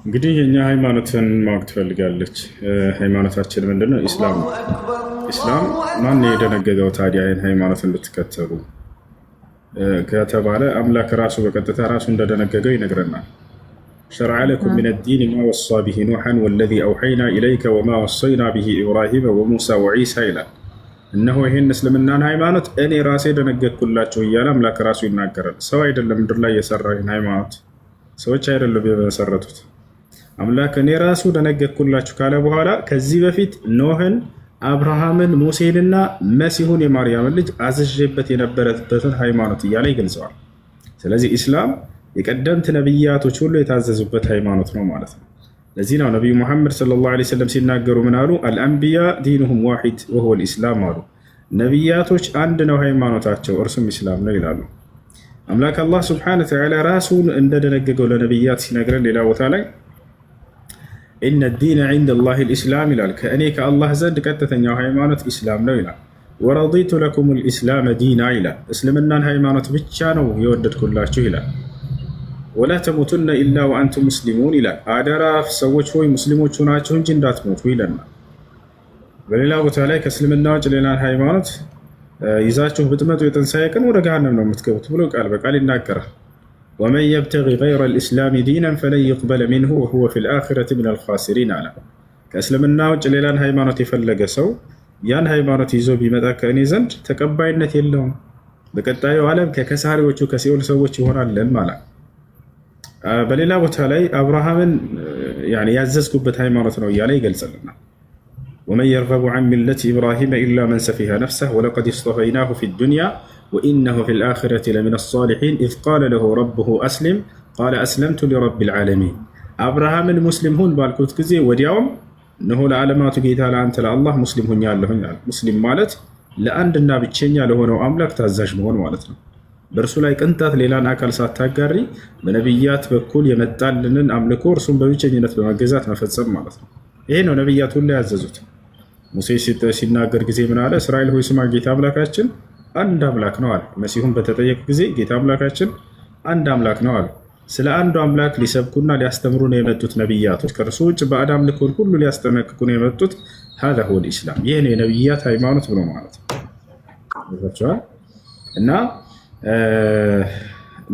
እንግዲህ የኛ ሃይማኖትን ማወቅ ትፈልጋለች። ሃይማኖታችን ምንድነው? ኢስላም ነው። ኢስላም ማን የደነገገው ታዲያ ይህን ሃይማኖት እንድትከተሉ ከተባለ አምላክ ራሱ በቀጥታ ራሱ እንደደነገገው ይነግረናል። ሸርዐ ለኩም ሚነ ዲን ማ ወሳ ቢሂ ኑሐን ወለዚ አውሐይና ኢለይከ ወማ ወሰይና ቢሂ ኢብራሂመ ወሙሳ ወዒሳ ይላል። እነሆ ይህን እስልምናን ሃይማኖት እኔ ራሴ ደነገግኩላቸው እያለ አምላክ ራሱ ይናገራል። ሰው አይደለም ምድር ላይ የሰራ ይህን ሃይማኖት፣ ሰዎች አይደለም የመሰረቱት። አምላክ እኔ ራሱ ደነገግኩላችሁ ካለ በኋላ ከዚህ በፊት ኖህን፣ አብርሃምን፣ ሙሴንና መሲሁን የማርያምን ልጅ አዝዤበት የነበረበትን ሃይማኖት እያለ ይገልጸዋል። ስለዚህ ኢስላም የቀደምት ነቢያቶች ሁሉ የታዘዙበት ሃይማኖት ነው ማለት ነው። ለዚህ ነው ነቢዩ ሙሐመድ ሰለላሁ ዐለይሂ ወሰለም ሲናገሩ ምን አሉ? አልአንቢያ ዲኑሁም ዋሂድ ወሁወል ኢስላም አሉ። ነቢያቶች አንድ ነው ሃይማኖታቸው፣ እርሱም ኢስላም ነው ይላሉ። አምላክ አላህ ሱብሓነሁ ወተዓላ ራሱን እንደደነገገው ለነቢያት ሲነግረን ሌላ ቦታ ላይ ኢነ ዲነ ዒንደላሂ ልኢስላም ይላል። ከእኔ ከአላህ ዘንድ ቀጥተኛው ሃይማኖት ኢስላም ነው ይላል። ወረዲቱ ለኩም ልኢስላመ ዲና ይላል። እስልምናን ሃይማኖት ብቻ ነው የወደድኩላችሁ ይላል። ወላ ተሙቱነ ኢላ ወአንቱም ሙስሊሙን ይላል። አደራ ሰዎች ሆይ ሙስሊሞች ሆናችሁ እንጂ እንዳትሞቱ ይለናል። በሌላ ቦታ ላይ ከእስልምና ውጭ ሌላን ሃይማኖት ይዛችሁ ብትመጡ የትንሣኤ ቀን ወደ ገሃነም ነው የምትገቡት ብሎ ቃል በቃል ይናገራል። ወመን የብተጊ ገይረ ልእስላሚ ዲናን ፈለን ዩቅበለ ሚንሁ ወሁወ ፊል አኺረቲ ሚነል ኻሲሪን አለ። ከእስልምና ውጭ ሌላን ሃይማኖት የፈለገ ሰው ያን ሃይማኖት ይዞ ቢመጣ ከእኔ ዘንድ ተቀባይነት የለውም፣ በቀጣዩ ዓለም ከከሳሪዎቹ ከሲኦል ሰዎች ይሆናልን ማለት። በሌላ ቦታ ላይ አብርሃምን ያዘዝኩበት ሃይማኖት ነው እያለ ይገልጽልናል። ወመን የርገቡ ዐን ሚለቲ ኢብራሂመ ኢላ መን ሰፊሀ ነፍሰህ ወለቀድ እስጠፈይናሁ ፊ ዱንያ ወኢነሁ ፊል አኺረቲ ለሚነ ሷሊሒን ኢዝ ቃለ ለሁ ረቡሁ አስሊም ቃለ አስለምቱ ሊረቢል ዓለሚን። አብርሃምን ሙስሊም ሁን ባልኩት ጊዜ ወዲያውም እነሆ ለዓለማቱ ጌታ ለአንተ ለአላህ ሙስሊም ሁኛለሁኝ አለ። ሙስሊም ማለት ለአንድና ብቸኛ ለሆነው አምላክ ታዛዥ መሆን ማለት ነው። በእርሱ ላይ ቅንጣት ሌላን አካል ሳታጋሪ በነቢያት በኩል የመጣልንን አምልኮ እርሱን በብቸኝነት በመገዛት መፈጸም ማለት ነው። ይሄ ነው ነቢያት ሁሉ ያዘዙት። ሙሴ ሲናገር ጊዜ ምን አለ? እስራኤል ሆይ ስማ፣ ጌታ አምላካችን አንድ አምላክ ነው አለ። መሲሁን በተጠየቀ ጊዜ ጌታ አምላካችን አንድ አምላክ ነው አለ። ስለ አንዱ አምላክ ሊሰብኩና ሊያስተምሩ ነው የመጡት ነቢያቶች። ከእርሱ ውጭ ባዕድ አምልኮን ሁሉ ሊያስጠነቅቁ ነው የመጡት። ሀዛ ሁወል ኢስላም፣ ይህ ነው የነቢያት ሃይማኖት ብሎ ማለት ነው። እና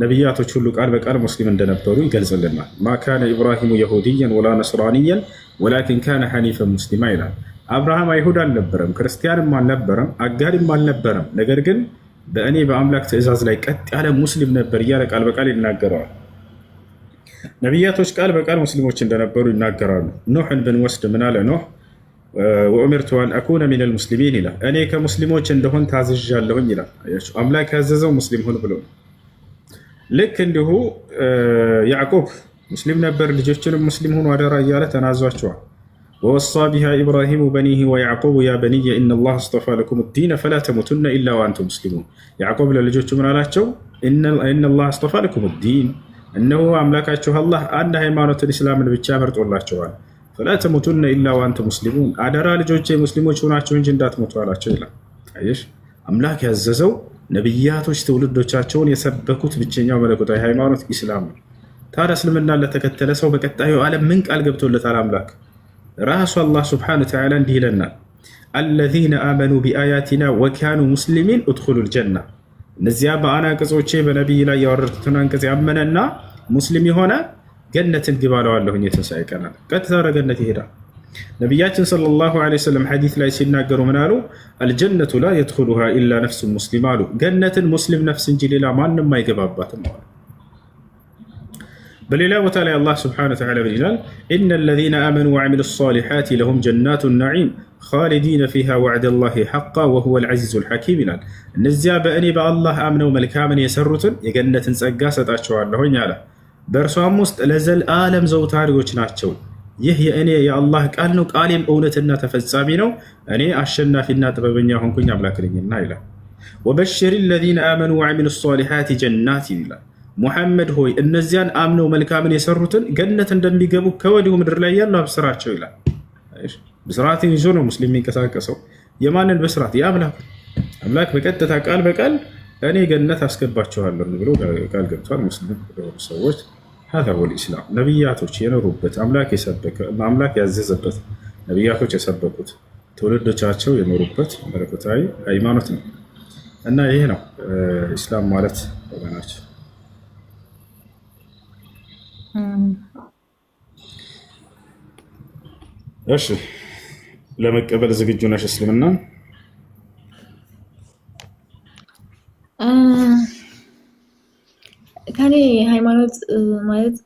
ነቢያቶች ሁሉ ቃል በቃል ሙስሊም እንደነበሩ ይገልጽልናል። ማ ካነ ኢብራሂሙ የሁድያን ወላ ነስራንያን ወላኪን ካነ ሐኒፈን ሙስሊማ ይላል። አብርሃም አይሁድ አልነበረም፣ ክርስቲያንም አልነበረም፣ አጋሪም አልነበረም። ነገር ግን በእኔ በአምላክ ትእዛዝ ላይ ቀጥ ያለ ሙስሊም ነበር እያለ ቃል በቃል ይናገረዋል። ነቢያቶች ቃል በቃል ሙስሊሞች እንደነበሩ ይናገራሉ። ኖሕን ብንወስድ ምን አለ ኖሕ? ወኡሚርቱ አን አኩነ ሚነል ሙስሊሚን ይላል። እኔ ከሙስሊሞች እንደሆን ታዝዣለሁኝ ይላል። አምላክ ያዘዘው ሙስሊም ሁን ብሎ። ልክ እንዲሁ ያዕቆብ ሙስሊም ነበር፣ ልጆችንም ሙስሊም ሁኑ አደራ እያለ ተናዟቸዋል። ወወሳ ቢሃ ኢብራሂሙ በኒህ ወያዕቆቡ ያ በኒየ ኢነላህ አስጠፋ ለኩም ዲነ ፈላ ተሙቱነ ኢላ ወአንቱም ሙስሊሙን። ያዕቆብ ለልጆቹ ምን አላቸው? ኢነላህ አስጠፋ ለኩም ዲን፣ እነሆ አምላካችሁ አላህ አንድ ሃይማኖትን ኢስላምን ብቻ መርጦላቸዋል። ፈላ ተሙቱነ ኢላ ወአንቱም ሙስሊሙን፣ አደራ ልጆቼ ሙስሊሞች ሆናቸው እንጂ እንዳትሞቱ አላቸው ይላል። አየሽ፣ አምላክ ያዘዘው ነቢያቶች ትውልዶቻቸውን የሰበኩት ብቸኛው መለኮታዊ ሃይማኖት ኢስላም ነው። ታዲያ እስልምናን ለተከተለ ሰው በቀጣዩ ዓለም ምን ቃል ገብቶለታል? አምላክ ራሱ አላህ ሱብሓነሁ ወተዓላ እንዲህ ይለናል፣ አለዚነ አመኑ ቢአያቲና ወካኑ ሙስሊሚን ኡድኹሉል ጀና። እነዚያ በአናቅጾቼ በነቢይ ላይ ያወረድኩትን አንቀጽ ያመነና ሙስሊም የሆነ ገነትን ግባ እለዋለሁኝ የትንሣኤ ቀን። ቀጥታ ወደ ገነት ይሄዳል። ነቢያችን ሰለላሁ ዐለይሂ ወሰለም ሐዲስ ላይ ሲናገሩ ምን አሉ? አልጀነቱ ላ የድኹሉሃ ኢላ ነፍሱን ሙስሊም አሉ። ገነትን ሙስሊም ነፍስ እንጂ ሌላ ማንም አይገባባትም አሉ። በሌላ ቦታ ላይ አላህ ስብሐነሁ ወተዓላ ምን ይላል? ኢነ ለዚነ አመኑ ወዐሚሉ ሷሊሓት ለሁም ጀናቱ ነዒም ኻሊዲነ ፊሃ ወዕደላሂ ሐቃ ወሁወል ዐዚዙል ሐኪም ይላል። እነዚያ በእኔ በአላህ አምነው መልካምን የሰሩትን የገነትን ጸጋ ሰጣቸዋለሁኝ አለ። በእርሷም ውስጥ ለዘልዓለም ዘውታሪዎች ናቸው። ይህ የእኔ የአላህ ቃል ነው፣ ቃሌም እውነትና ተፈጻሚ ነው። እኔ አሸናፊና ጥበበኛ ሆንኩኝ አምላክ ነኝና ይላል። ወበሽሪ ለዚነ አመኑ ወዐሚሉ ሷሊሓት ጀናት ይላል። ሙሐመድ ሆይ እነዚያን አምነው መልካምን የሰሩትን ገነት እንደሚገቡ ከወዲሁ ምድር ላይ ያለው አብስራቸው ይላል። ብስራትን ይዞ ነው ሙስሊም የሚንቀሳቀሰው። የማንን ብስራት? የአምላክ። አምላክ በቀጥታ ቃል በቃል እኔ ገነት አስገባቸዋለሁ ብሎ ቃል ገብቷል። ሙስሊም ሰዎች هذا هو الإسلام ነቢያቶች የኖሩበት አምላክ ያዘዘበት ነቢያቶች የሰበኩት ትውልዶቻቸው የኖሩበት መለኮታዊ ሃይማኖት ነው እና ይሄ ነው ኢስላም ማለት ወገናችን። እሺ ለመቀበል ዝግጁ ነሽ እስልምና? ከኔ ሃይማኖት ማለት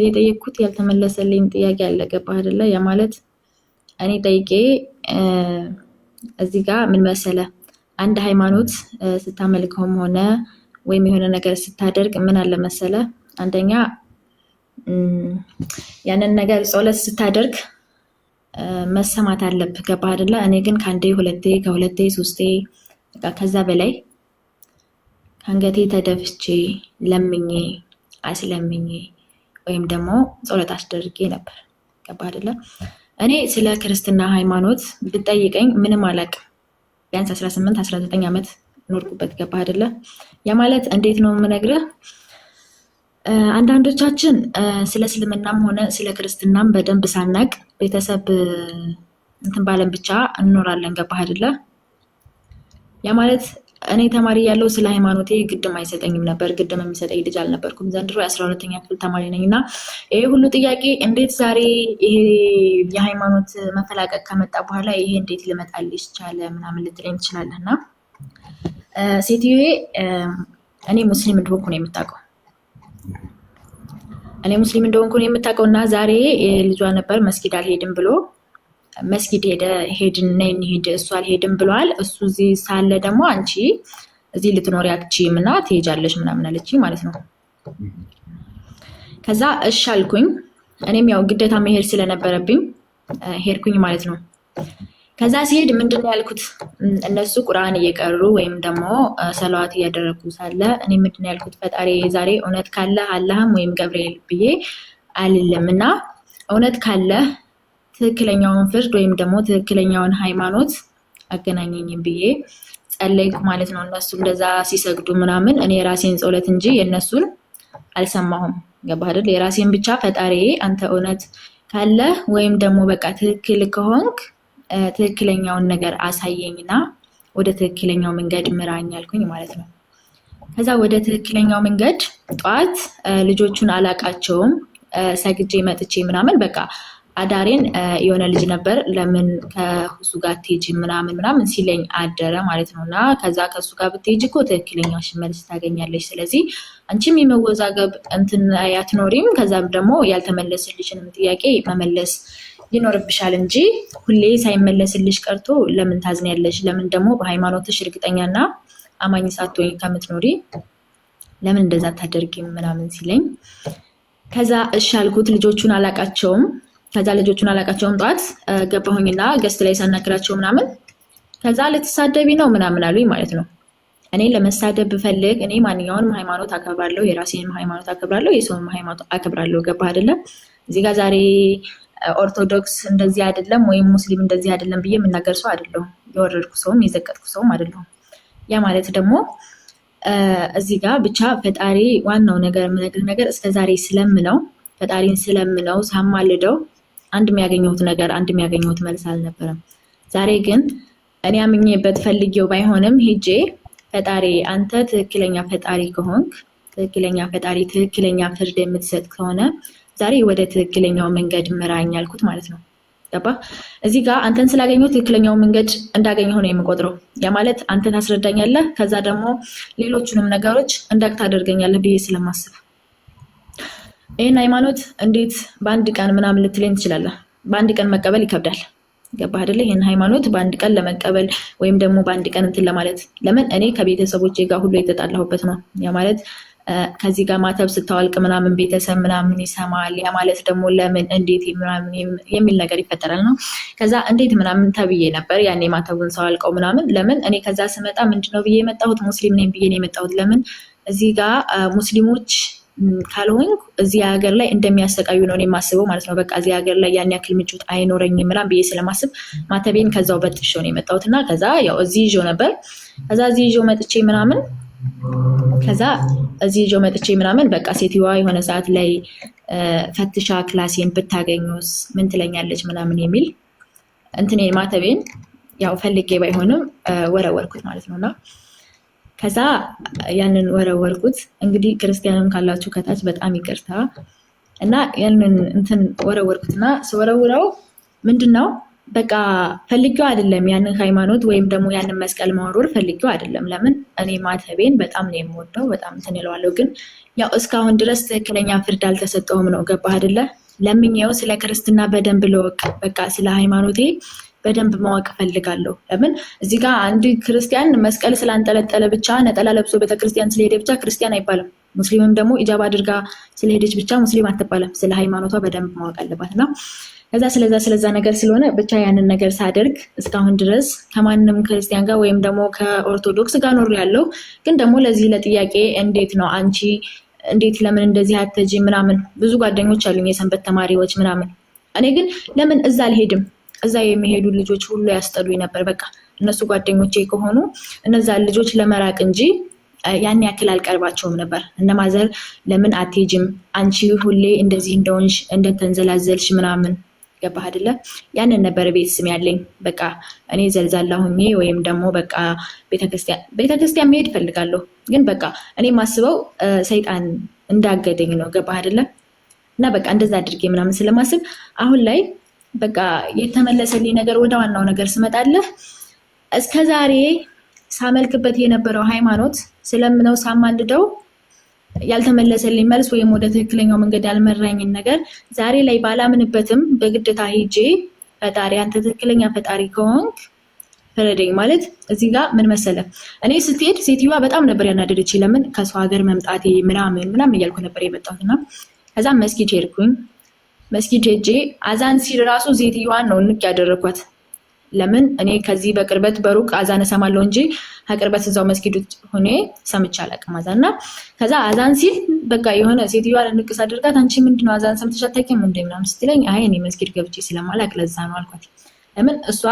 የጠየቅኩት ያልተመለሰልኝ ጥያቄ አለ። ገባህ አይደለ? ያ ማለት እኔ ጠይቄ እዚህ ጋር ምን መሰለ፣ አንድ ሃይማኖት ስታመልከውም ሆነ ወይም የሆነ ነገር ስታደርግ ምን አለ መሰለ፣ አንደኛ ያንን ነገር ጸሎት ስታደርግ መሰማት አለብህ። ገባህ አይደለ? እኔ ግን ከአንዴ ሁለቴ ከሁለቴ ሶስቴ ከዛ በላይ አንገቴ ተደፍቼ ለምኜ አስለምኜ ወይም ደግሞ ጸሎት አስደርጌ ነበር። ገባህ አይደለ? እኔ ስለ ክርስትና ሃይማኖት ብጠይቀኝ ምንም አላውቅም። ቢያንስ 18 19 ዓመት ኖርኩበት። ገባህ አይደለ? ያ ማለት እንዴት ነው የምነግርህ? አንዳንዶቻችን ስለ እስልምናም ሆነ ስለ ክርስትናም በደንብ ሳናቅ ቤተሰብ እንትን ባለን ብቻ እንኖራለን። ገባህ አይደለ? ያ ማለት እኔ ተማሪ ያለው ስለ ሃይማኖቴ ግድም አይሰጠኝም ነበር። ግድም የሚሰጠኝ ልጅ አልነበርኩም። ዘንድሮ የ12ኛ ክፍል ተማሪ ነኝ እና ይሄ ሁሉ ጥያቄ እንዴት ዛሬ ይሄ የሃይማኖት መፈላቀቅ ከመጣ በኋላ ይሄ እንዴት ልመጣልሽ ቻለ ምናምን ልትለኝ ትችላለህ። እና ሴትዮዬ እኔ ሙስሊም እንደሆንኩ ነው የምታውቀው። እና ዛሬ ልጇ ነበር መስጊድ አልሄድም ብሎ መስጊድ ሄድ እሱ አልሄድም ብለዋል። እሱ እዚህ ሳለ ደግሞ አንቺ እዚህ ልትኖሪ አትችይም እና ትሄጃለሽ ምናምን አለች ማለት ነው። ከዛ እሺ አልኩኝ። እኔም ያው ግዴታ መሄድ ስለነበረብኝ ሄድኩኝ ማለት ነው። ከዛ ሲሄድ ምንድን ነው ያልኩት? እነሱ ቁርአን እየቀሩ ወይም ደግሞ ሰለዋት እያደረጉ ሳለ እኔ ምንድን ነው ያልኩት? ፈጣሪ ዛሬ እውነት ካለ አላህም ወይም ገብርኤል ብዬ አልልም እና እውነት ካለ ትክክለኛውን ፍርድ ወይም ደግሞ ትክክለኛውን ሃይማኖት አገናኘኝም ብዬ ጸለይኩ ማለት ነው። እነሱ እንደዛ ሲሰግዱ ምናምን እኔ የራሴን ጸሎት እንጂ የእነሱን አልሰማሁም። ገባህ አይደል? የራሴን ብቻ ፈጣሪ አንተ እውነት ካለ ወይም ደግሞ በቃ ትክክል ከሆንክ ትክክለኛውን ነገር አሳየኝና ወደ ትክክለኛው መንገድ ምራኝ አልኩኝ ማለት ነው። ከዛ ወደ ትክክለኛው መንገድ ጠዋት ልጆቹን አላቃቸውም ሰግጄ መጥቼ ምናምን በቃ አዳሬን የሆነ ልጅ ነበር ለምን ከሱ ጋር ትሄጂ ምናምን ሲለኝ አደረ ማለት ነው። እና ከዛ ከሱ ጋር ብትሄጂ እኮ ትክክለኛው መልስ ታገኛለች። ስለዚህ አንቺም የመወዛገብ እንትን አትኖሪም። ከዛም ደግሞ ያልተመለስልሽንም ጥያቄ መመለስ ይኖርብሻል እንጂ ሁሌ ሳይመለስልሽ ቀርቶ ለምን ታዝኛለሽ? ለምን ደግሞ በሃይማኖትሽ እርግጠኛና አማኝ ሳትሆኚ ከምትኖሪ ለምን እንደዛ ታደርጊም ምናምን ሲለኝ ከዛ እሺ አልኩት። ልጆቹን አላቃቸውም። ጠዋት ገባሁኝና ገስት ላይ ሳናግራቸው ምናምን ከዛ ልትሳደቢ ነው ምናምን አሉኝ ማለት ነው። እኔ ለመሳደብ ብፈልግ እኔ ማንኛውንም ሃይማኖት አከብራለሁ፣ የራሴንም ሃይማኖት አከብራለሁ፣ የሰውንም ሃይማኖት አከብራለሁ። ገባህ አይደለም? እዚህ ጋር ዛሬ ኦርቶዶክስ እንደዚህ አይደለም ወይም ሙስሊም እንደዚህ አይደለም ብዬ የምናገር ሰው አይደለሁም። የወረድኩ ሰውም የዘቀጥኩ ሰውም አይደለሁም። ያ ማለት ደግሞ እዚህ ጋር ብቻ ፈጣሪ ዋናው ነገር የምነግርህ ነገር እስከዛሬ ፈጣሪን ስለምነው ሳማልደው አንድ የሚያገኘሁት መልስ አልነበረም። ዛሬ ግን እኔ አምኜበት ፈልጌው ባይሆንም ሄጄ ፈጣሪ አንተ ትክክለኛ ፈጣሪ ከሆንክ ትክክለኛ ፍርድ የምትሰጥ ከሆነ ዛሬ ወደ ትክክለኛው መንገድ ምራኝ አልኩት ማለት ነው። ገባ? እዚህ ጋር አንተን ስላገኘሁ ትክክለኛው መንገድ እንዳገኘሁ ነው የምቆጥረው። ያ ማለት አንተ ታስረዳኛለህ፣ ከዛ ደግሞ ሌሎቹንም ነገሮች እንዳቅ ታደርገኛለህ ብዬ ስለማስብ ይህን ሃይማኖት እንዴት በአንድ ቀን ምናምን ልትለኝ ትችላለህ። በአንድ ቀን መቀበል ይከብዳል። ገባህ አይደለ? ይህን ሃይማኖት በአንድ ቀን ለመቀበል ወይም ደግሞ በአንድ ቀን እንትን ለማለት ለምን እኔ ከቤተሰቦቼ ጋር ሁሉ የተጣላሁበት ነው። ያ ማለት ከዚህ ጋር ማተብ ስታዋልቅ ምናምን ቤተሰብ ምናምን ይሰማል። ያ ማለት ደግሞ ለምን እንዴት ምናምን የሚል ነገር ይፈጠራል ነው። ከዛ እንዴት ምናምን ተብዬ ነበር ያኔ ማተቡን ሰዋልቀው ምናምን። ለምን እኔ ከዛ ስመጣ ምንድነው ብዬ የመጣሁት ሙስሊም ነኝ ብዬ ነው የመጣሁት። ለምን እዚህ ጋር ሙስሊሞች ካልሆንኩ እዚህ ሀገር ላይ እንደሚያሰቃዩ ነው የማስበው ማለት ነው። በቃ እዚህ ሀገር ላይ ያን ያክል ምቾት አይኖረኝም ምናምን ብዬ ስለማስብ ማተቤን ከዛው በጥሼው ነው የመጣሁት እና ከዛ ያው እዚህ ይዤው ነበር። ከዛ እዚህ ይዤው መጥቼ ምናምን ከዛ እዚህ ይዤው መጥቼ ምናምን በቃ ሴትዮዋ የሆነ ሰዓት ላይ ፈትሻ ክላሴን ብታገኙስ ምን ትለኛለች ምናምን የሚል እንትኔ ማተቤን ያው ፈልጌ ባይሆንም ወረወርኩት ማለት ነውና ከዛ ያንን ወረወርኩት። እንግዲህ ክርስቲያንም ካላችሁ ከታች በጣም ይቅርታ እና ያንን እንትን ወረወርኩትና ስወረውረው ምንድነው በቃ ፈልጌው አይደለም ያንን ሃይማኖት ወይም ደግሞ ያንን መስቀል ማወርወር ፈልጌው አይደለም። ለምን እኔ ማተቤን በጣም ነው የምወደው፣ በጣም እንትን እለዋለሁ። ግን ያው እስካሁን ድረስ ትክክለኛ ፍርድ አልተሰጠውም ነው። ገባህ አይደለ? ለምኜው ስለ ክርስትና በደንብ ልወቅ፣ በቃ ስለ ሃይማኖቴ በደንብ ማወቅ እፈልጋለሁ። ለምን እዚህ ጋር አንድ ክርስቲያን መስቀል ስላንጠለጠለ ብቻ ነጠላ ለብሶ ቤተክርስቲያን ስለሄደ ብቻ ክርስቲያን አይባልም። ሙስሊምም ደግሞ ኢጃባ አድርጋ ስለሄደች ብቻ ሙስሊም አትባልም። ስለ ሃይማኖቷ በደንብ ማወቅ አለባት እና ከዛ ስለዛ ነገር ስለሆነ ብቻ ያንን ነገር ሳደርግ እስካሁን ድረስ ከማንም ክርስቲያን ጋር ወይም ደግሞ ከኦርቶዶክስ ጋር ኖር ያለው ግን ደግሞ ለዚህ ለጥያቄ እንዴት ነው አንቺ እንዴት ለምን እንደዚህ አትጂ ምናምን ብዙ ጓደኞች አሉኝ የሰንበት ተማሪዎች ምናምን። እኔ ግን ለምን እዛ አልሄድም? እዛ የሚሄዱ ልጆች ሁሉ ያስጠሉኝ ነበር። በቃ እነሱ ጓደኞቼ ከሆኑ እነዛ ልጆች ለመራቅ እንጂ ያን ያክል አልቀርባቸውም ነበር። እነማዘር ለምን አትሄጂም አንቺ ሁሌ እንደዚህ እንደሆንሽ እንደተንዘላዘልሽ ምናምን ገባህ አይደለ? ያንን ነበር ቤት ስም ያለኝ። በቃ እኔ ዘልዛላ ሆኜ ወይም ደግሞ በቃ ቤተክርስቲያን መሄድ እፈልጋለሁ፣ ግን በቃ እኔ ማስበው ሰይጣን እንዳገደኝ ነው። ገባህ አይደለ? እና በቃ እንደዛ አድርጌ ምናምን ስለማስብ አሁን ላይ በቃ የተመለሰልኝ ነገር ወደ ዋናው ነገር ስመጣለህ እስከዛሬ ሳመልክበት የነበረው ሃይማኖት ስለምነው ሳማልደው ያልተመለሰልኝ መልስ ወይም ወደ ትክክለኛው መንገድ ያልመራኝን ነገር ዛሬ ላይ ባላምንበትም በግዴታ ሄጄ ፈጣሪ አንተ ትክክለኛ ፈጣሪ ከሆንክ ፍረደኝ ማለት እዚህ ጋር ምን መሰለ፣ እኔ ስትሄድ ሴትዮዋ በጣም ነበር ያናደደች። ለምን ከሰው ሀገር መምጣቴ ምናምን እያልኩ ነበር የመጣሁትና ከዛ መስጊድ ሄድኩኝ። መስጊድ ሄጄ አዛን ሲል ራሱ ሴትዮዋን ነው ንቅ ያደረኳት። ለምን እኔ ከዚህ በቅርበት በሩቅ አዛን እሰማለሁ እንጂ ከቅርበት እዛው መስጊድ ውስጥ ሆኜ ሰምቼ አላውቅም አዛንና ከዛ አዛን ሲል በቃ የሆነ ሴትዮዋ ንቅስ አድርጋት አንቺ ምንድነው አዛን ሰምተሽ አታውቂም እንዴ ምናምን ስትለኝ አይ እኔ መስጊድ ገብቼ ስለማላውቅ ለዛ ነው አልኳት። ለምን እሷ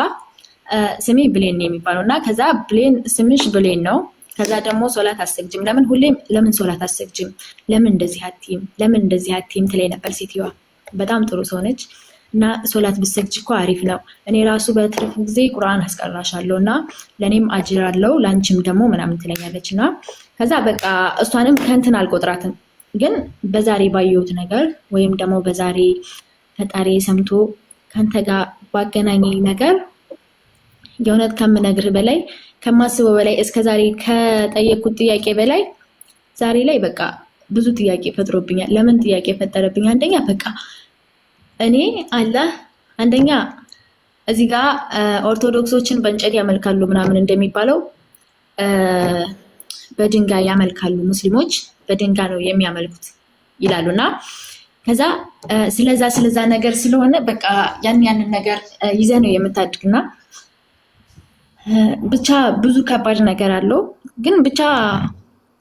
ስሜ ብሌን ነው የሚባለው እና ከዛ ብሌን ስምሽ ብሌን ነው፣ ከዛ ደግሞ ሶላት አሰግጅም፣ ለምን ሁሌም ለምን ሶላት አሰግጅም፣ ለምን እንደዚህ አትይም ትለኝ ነበር ሴትዮዋ። በጣም ጥሩ ሰው ነች እና ሶላት ብሰግጅ እኮ አሪፍ ነው፣ እኔ ራሱ በትርፍ ጊዜ ቁርአን አስቀራሻለሁ እና ለእኔም አጅር አለው ለአንቺም ደግሞ ምናምን ትለኛለች። እና ከዛ በቃ እሷንም ከንትን አልቆጥራትም። ግን በዛሬ ባየሁት ነገር ወይም ደግሞ በዛሬ ፈጣሪ ሰምቶ ከንተ ጋር ባገናኘኝ ነገር የእውነት ከምነግርህ በላይ ከማስበው በላይ እስከዛሬ ከጠየቅኩት ጥያቄ በላይ ዛሬ ላይ በቃ ብዙ ጥያቄ ፈጥሮብኛል። ለምን ጥያቄ ፈጠረብኝ? አንደኛ በቃ እኔ አላህ አንደኛ እዚህ ጋር ኦርቶዶክሶችን በእንጨት ያመልካሉ ምናምን እንደሚባለው በድንጋይ ያመልካሉ፣ ሙስሊሞች በድንጋይ ነው የሚያመልኩት ይላሉና ከዛ ስለዛ ነገር ስለሆነ በቃ ያንን ነገር ይዘህ ነው የምታድግና ብቻ ብዙ ከባድ ነገር አለው። ግን ብቻ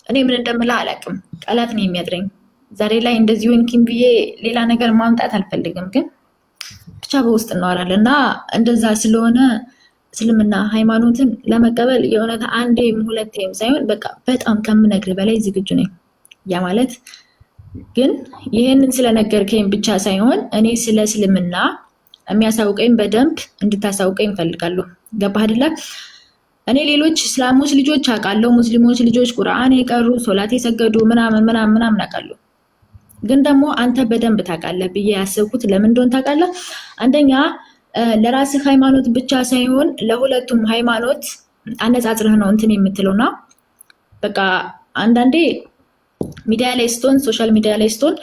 እኔ ምን እንደምልህ አላውቅም፣ ቃላት ነው የሚያጥረኝ። ዛሬ ላይ እንደዚህ ሆንኪም ብዬ ሌላ ነገር ማምጣት አልፈልግም፣ ግን ብቻ በውስጥ እናወራለን እና እንደዛ ስለሆነ እስልምና ሃይማኖትን ለመቀበል የእውነት አንዴም ሁለቴም ሳይሆን በቃ በጣም ከምነግርህ በላይ ዝግጁ ነኝ። ያ ማለት ግን ይህንን ስለነገርከኝ ብቻ ሳይሆን እኔ ስለ እስልምና የሚያሳውቀኝ በደንብ እንድታሳውቀኝ እፈልጋለሁ። ገባህ አይደለ? እኔ ሌሎች እስላሞች ልጆች አውቃለሁ፣ ሙስሊሞች ልጆች ቁርአን የቀሩ ሶላት የሰገዱ ምናምን አውቃለሁ። ግን ደግሞ አንተ በደንብ ታውቃለህ ብዬ ያሰብኩት ለምን እንደሆነ ታውቃለህ? አንደኛ ለራስህ ሃይማኖት ብቻ ሳይሆን ለሁለቱም ሃይማኖት አነጻጽረህ ነው እንትን የምትለውና በቃ አንዳንዴ ሚዲያ ላይ ስትሆን ሶሻል ሚዲያ ላይ ስትሆን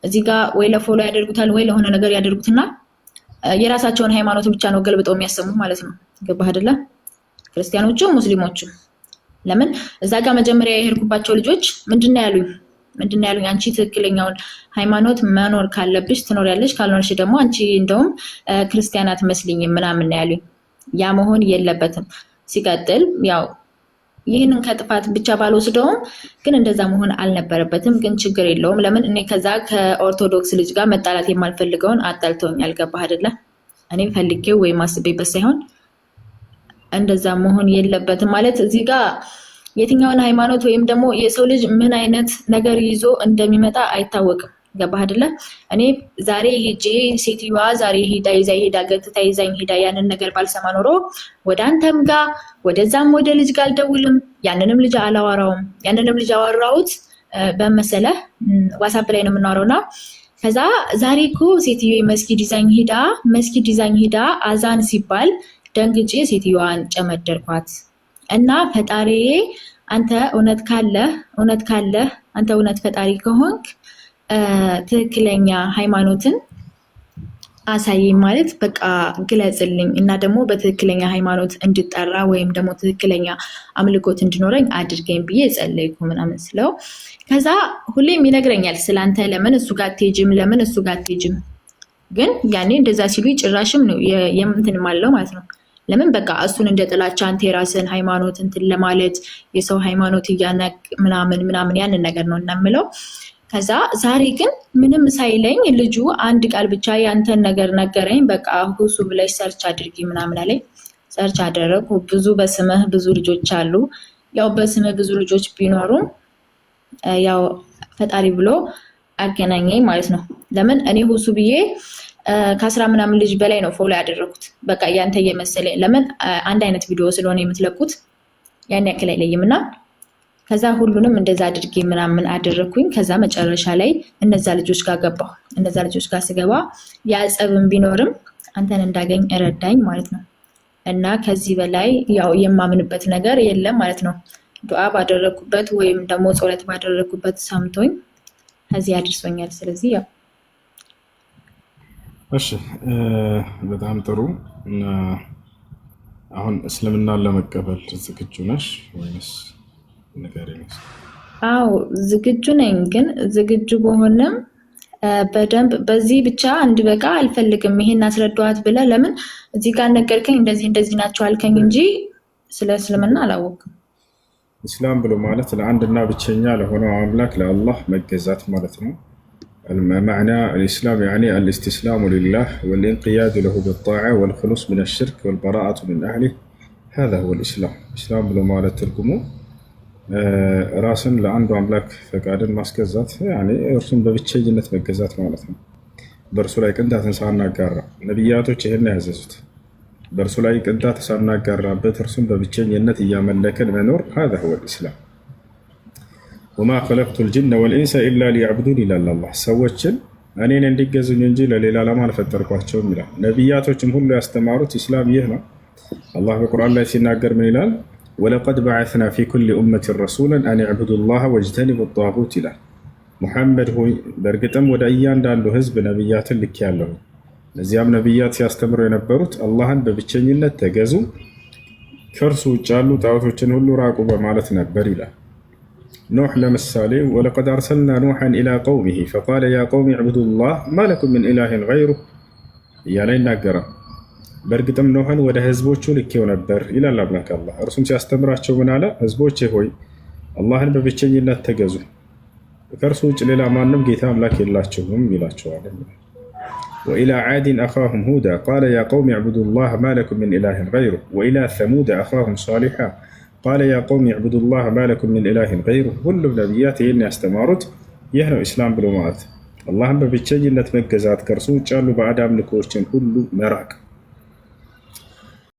እዚህ ጋር ወይ ለፎሎ ያደርጉታል ወይ ለሆነ ነገር ያደርጉትና የራሳቸውን ሃይማኖት ብቻ ነው ገልብጠው የሚያሰሙት ማለት ነው። ገባህ አይደለ? ክርስቲያኖቹ ሙስሊሞቹ። ለምን እዛ ጋር መጀመሪያ የሄድኩባቸው ልጆች ምንድነው ያሉኝ? አንቺ ትክክለኛውን ሃይማኖት መኖር ካለብሽ ትኖሪያለሽ፣ ካልኖርሽ ደግሞ አንቺ እንደውም ክርስቲያን አትመስልኝም ምናምን ያሉኝ። ያ መሆን የለበትም። ሲቀጥል ያው ይህንን ከጥፋት ብቻ ባልወስደውም ግን እንደዛ መሆን አልነበረበትም። ግን ችግር የለውም። ለምን እኔ ከዛ ከኦርቶዶክስ ልጅ ጋር መጣላት የማልፈልገውን አጣልተውኛል። ገባህ አይደለ? እኔ ፈልጌው ወይም አስቤበት ሳይሆን እንደዛ መሆን የለበትም ማለት እዚህ ጋር የትኛውን ሃይማኖት ወይም ደግሞ የሰው ልጅ ምን አይነት ነገር ይዞ እንደሚመጣ አይታወቅም። ገባህ አይደለ? እኔ ዛሬ ሄጄ ሴትዮዋ ዛሬ ሄዳ ገትታ ይዛኝ ሄዳ ያንን ነገር ባልሰማ ኖሮ ወደ አንተም ጋር ወደዛም ወደ ልጅ ጋር አልደውልም፣ ያንንም ልጅ አላወራውም። ያንንም ልጅ አወራሁት በመሰለህ ዋትስአፕ ላይ ነው የምናወራውና ከዛ ዛሬ እኮ ሴትዮ መስጊድ ይዛኝ ሄዳ አዛን ሲባል ደንግጬ ሴትዮዋን ጨመደርኳት እና ፈጣሪዬ አንተ እውነት ካለህ አንተ እውነት ፈጣሪ ከሆንክ ትክክለኛ ሃይማኖትን አሳየኝ ማለት በቃ ግለጽልኝ እና ደግሞ በትክክለኛ ሃይማኖት እንድጠራ ወይም ደግሞ ትክክለኛ አምልኮት እንድኖረኝ አድርገኝ ብዬ ጸለይኩ ምናምን ስለው ከዛ ሁሌም ይነግረኛል ስላንተ ለምን እሱ ጋር አትሄጂም ግን ያኔ እንደዛ ሲሉ ጭራሽም ነው የምንትን ማለው ማለት ነው። ለምን በቃ እሱን እንደ ጥላቻ አንተ የራስን ሃይማኖት እንትን ለማለት የሰው ሃይማኖት እያነቅ ምናምን ያንን ነገር ነው እናምለው። ከዛ ዛሬ ግን ምንም ሳይለኝ ልጁ አንድ ቃል ብቻ ያንተን ነገር ነገረኝ። በቃ ሁሱ ብለሽ ሰርች አድርጊ ምናምን አለኝ። ሰርች አደረኩ። በስምህ ብዙ ልጆች አሉ። ያው በስምህ ብዙ ልጆች ቢኖሩም ያው ፈጣሪ ብሎ አገናኘኝ ማለት ነው። ለምን እኔ ሁሱ ብዬ ከ10 ምናምን ልጅ በላይ ነው ፎሎ ያደረኩት። በቃ ያንተ እየመሰለኝ ለምን አንድ አይነት ቪዲዮ ስለሆነ የምትለቁት ያን ያክል አይለይምና ከዛ ሁሉንም እንደዛ አድርጌ ምናምን አደረኩኝ። ከዛ መጨረሻ ላይ እነዛ ልጆች ጋር ገባሁ። እነዛ ልጆች ጋር ስገባ ያጸብም ቢኖርም አንተን እንዳገኝ እረዳኝ ማለት ነው። እና ከዚህ በላይ ያው የማምንበት ነገር የለም ማለት ነው። ዱዓ ባደረኩበት ወይም ደግሞ ጸሎት ባደረኩበት ሰምቶኝ ከዚህ አድርሶኛል። ስለዚህ ያው እሺ በጣም ጥሩ። አሁን እስልምናን ለመቀበል ዝግጁ ነሽ ወይስ ንገሪኝ? አዎ ዝግጁ ነኝ። ግን ዝግጁ በሆነም በደንብ በዚህ ብቻ እንድበቃ አልፈልግም። ይሄን አስረዳዋት ብለህ ለምን እዚህ ጋር ነገርከኝ እንደዚህ ናቸው አልከኝ እንጂ ስለ እስልምና አላወቅም። ኢስላም ብሎ ማለት ለአንድና ብቸኛ ለሆነው አምላክ ለአላህ መገዛት ማለት ነው። معنى الإسلام يعني الاستسلام لله والانقياد له بالطاعة والخلوص من الشرك والبراءة من أهله. هذا هو الإسلام. إسلام بلو مالت ترجمه راسن لعنده أملاك فقادن ماسكزات يعني أرسم ببتشيجنة مجزات مالتهم. برسولايك أنت تنسانا قارة نبياتو تشهرنا هززت. برسولايك أنت تنسانا قارة بترسم ببتشيجنة يامن لك المنور. هذا هو الإسلام. وما خلقت الجن والإنس إلا ليعبدون إلا الله. سوتشن أنين عندك جزء من جيل ليلا لما نفترقواتهم ملا نبياتو كله يستمروا إسلام يهنا. الله بالقرآن لا يسيناقر من إلال ولقد بعثنا في كل أمة رسولا أن يعبدوا الله واجتنبوا الطاغوت له. محمد هو برقتم ودعيان دانو هزب نبيات اللي كيالله نزيام نبيات يستمروا ينبروت اللهن ببتشنينة تجازو كرسو جالو تعوثو هلو راقوا بمالتنا بريلا. نوح لمسالي ولقد أرسلنا نوحا إلى قومه فقال يا قوم اعبدوا الله ما لكم من إله غيره. يا لين نقرأ برقتم نوحا وده هزبوچو لكيو نبر إلى لابنك الله أرسم سيستمراتشو من على هزبوچي هوي اللهن ببتشنينة تجازو كرسو جللا ما نم جيتا أملاك اللاتشوهم بلاتشو عالم. وإلى عاد أخاهم هودا قال يا قوم اعبدوا الله ما لكم من إله غيره. وإلى ثمود أخاهم صالحا قال يا قوم اعبدوا الله ما لكم من إله غيره. كل نبياته إني استمرت يهنو إسلام بلومات اللهم بتشجنة مجزات كرسو جالو بعد أملكوشن كله مراك